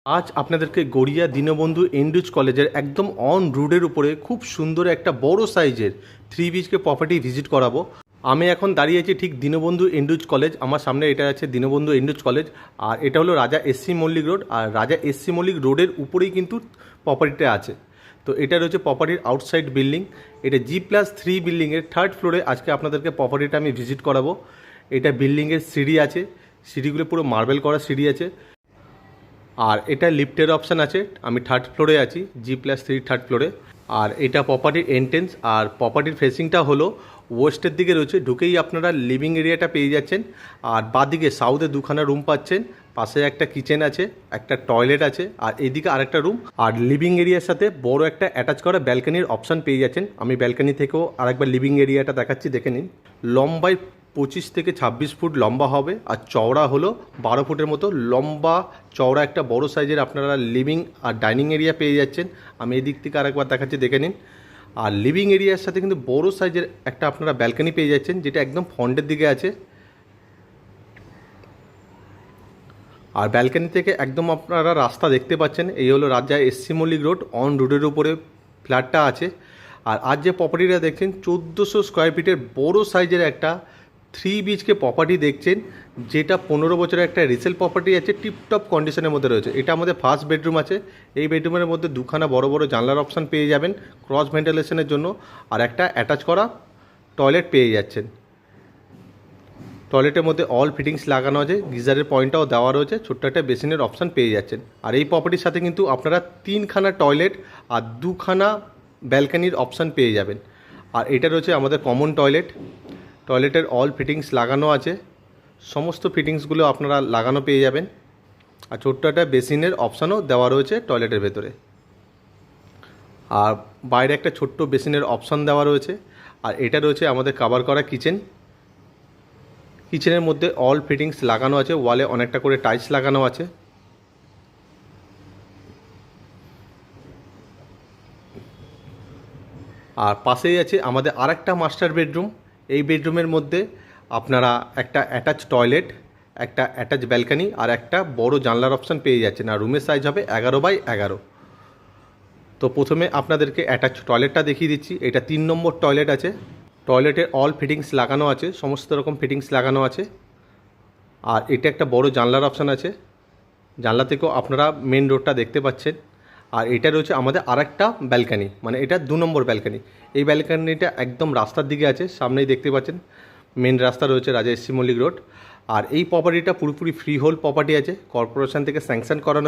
আজ আপনাদেরকে গড়িয়া দীনবন্ধু এন্ড্রিউজ কলেজের একদম অন রোডের উপরে খুব সুন্দর একটা বড় সাইজের 3 BHK প্রপার্টি ভিজিট করাবো। আমি এখন দাঁড়িয়ে আছি ঠিক দীনবন্ধু এন্ড্রিউজ কলেজ। আমার সামনে এটা আছে দীনবন্ধু এন্ড্রিউজ কলেজ, আর এটা হলো রাজা এসসি মল্লিক রোড। আর রাজা এসসি মল্লিক রোডের উপরেই কিন্তু প্রপার্টিটা আছে। তো এটা রয়েছে প্রপার্টির আউটসাইড বিল্ডিং। এটা G+3 বিল্ডিংয়ের 3rd ফ্লোরে আজকে আপনাদেরকে প্রপার্টিটা আমি ভিজিট করাবো। এটা বিল্ডিংয়ের সিঁড়ি আছে, সিঁড়িগুলো পুরো মার্বেল করা সিঁড়ি আছে। আর এটা লিফটের অপশান আছে। আমি 3rd ফ্লোরে আছি, G+3 3rd ফ্লোরে। আর এটা প্রপার্টির এন্ট্রেন্স, আর প্রপার্টির ফেসিংটা হলো ওয়েস্টের দিকে রয়েছে। ঢুকেই আপনারা লিভিং এরিয়াটা পেয়ে যাচ্ছেন। আর বাদিকে সাউথে দুখানা রুম পাচ্ছেন, পাশে একটা কিচেন আছে, একটা টয়লেট আছে, আর এইদিকে আরেকটা রুম। আর লিভিং এরিয়ার সাথে বড় একটা অ্যাটাচ করা ব্যালকানির অপশান পেয়ে যাচ্ছেন। আমি ব্যালকানি থেকেও আরেকবার লিভিং এরিয়াটা দেখাচ্ছি, দেখে নিন। লম্বায় 25 থেকে 26 ফুট লম্বা হবে, আর চওড়া হলো 12 ফুটের মতো। লম্বা চওড়া একটা বড় সাইজের আপনারা লিভিং আর ডাইনিং এরিয়া পেয়ে যাচ্ছেন। আমি এই দিক থেকে আরেকবার দেখাচ্ছি, দেখে নিন। আর লিভিং এরিয়ার সাথে কিন্তু বড় সাইজের একটা আপনারা ব্যালকানি পেয়ে যাচ্ছেন, যেটা একদম ফ্রন্টের দিকে আছে। আর ব্যালকানি থেকে একদম আপনারা রাস্তা দেখতে পাচ্ছেন। এই হলো রাজা এসসি মল্লিক রোড, অন রোডের উপরে ফ্ল্যাটটা আছে। আর আজ যে প্রপার্টিটা দেখছেন 1400 স্কোয়ার ফিটের বড় সাইজের একটা 3 BHK প্রপার্টি দেখছেন, যেটা 15 বছরের একটা রিসেল প্রপার্টি আছে, টিপটপ কন্ডিশনের মধ্যে রয়েছে। এটা আমাদের ফার্স্ট বেডরুম আছে। এই বেডরুমের মধ্যে দুখানা বড় বড় জানলার অপশান পেয়ে যাবেন ক্রস ভেন্টিলেশনের জন্য, আর একটা অ্যাটাচ করা টয়লেট পেয়ে যাচ্ছেন। টয়লেটের মধ্যে অল ফিটিংস লাগানো আছে, গিজারের পয়েন্টটাও দেওয়া রয়েছে, ছোট্ট একটা বেসিনের অপশান পেয়ে যাচ্ছেন। আর এই প্রপার্টির সাথে কিন্তু আপনারা 3খানা টয়লেট আর 2খানা ব্যালকানির অপশান পেয়ে যাবেন। আর এটা রয়েছে আমাদের কমন টয়লেট। টয়লেটের অল ফিটিংস লাগানো আছে, সমস্ত ফিটিংসগুলো আপনারা লাগানো পেয়ে যাবেন। আর ছোট্ট একটা বেসিনের অপশানও দেওয়া রয়েছে টয়লেটের ভেতরে। আর বাইরে একটা ছোট্ট বেসিনের অপশান দেওয়া রয়েছে। আর এটা রয়েছে আমাদের কভার করা কিচেন। কিচেনের মধ্যে অল ফিটিংস লাগানো আছে, ওয়ালে অনেকটা করে টাইলস লাগানো আছে। আর পাশেই আছে আমাদের আরেকটা মাস্টার বেডরুম। এই বেডরুমের মধ্যে আপনারা একটা অ্যাটাচ টয়লেট, একটা অ্যাটাচ ব্যালকানি আর একটা বড় জানলার অপশান পেয়ে যাচ্ছেন। আর রুমের সাইজ হবে 11x11। তো প্রথমে আপনাদেরকে অ্যাটাচ টয়লেটটা দেখিয়ে দিচ্ছি। এটা 3 নম্বর টয়লেট আছে। টয়লেটের অল ফিটিংস লাগানো আছে, সমস্ত রকম ফিটিংস লাগানো আছে। আর এটা একটা বড় জানলার অপশান আছে, জানলা থেকেও আপনারা মেন রোডটা দেখতে পাচ্ছেন। আর এটা রয়েছে আমাদের আরেকটা ব্যালকানি, মানে এটা 2 নম্বর ব্যালকানি। এই ব্যালকানিটা একদম রাস্তার দিকে আছে, সামনেই দেখতে পাচ্ছেন মেন রাস্তা রয়েছে রাজা এসসি মল্লিক রোড। আর এই প্রপার্টিটা পুরোপুরি ফ্রি হোল্ড প্রপার্টি আছে, কর্পোরেশন থেকে স্যাংশন করানো।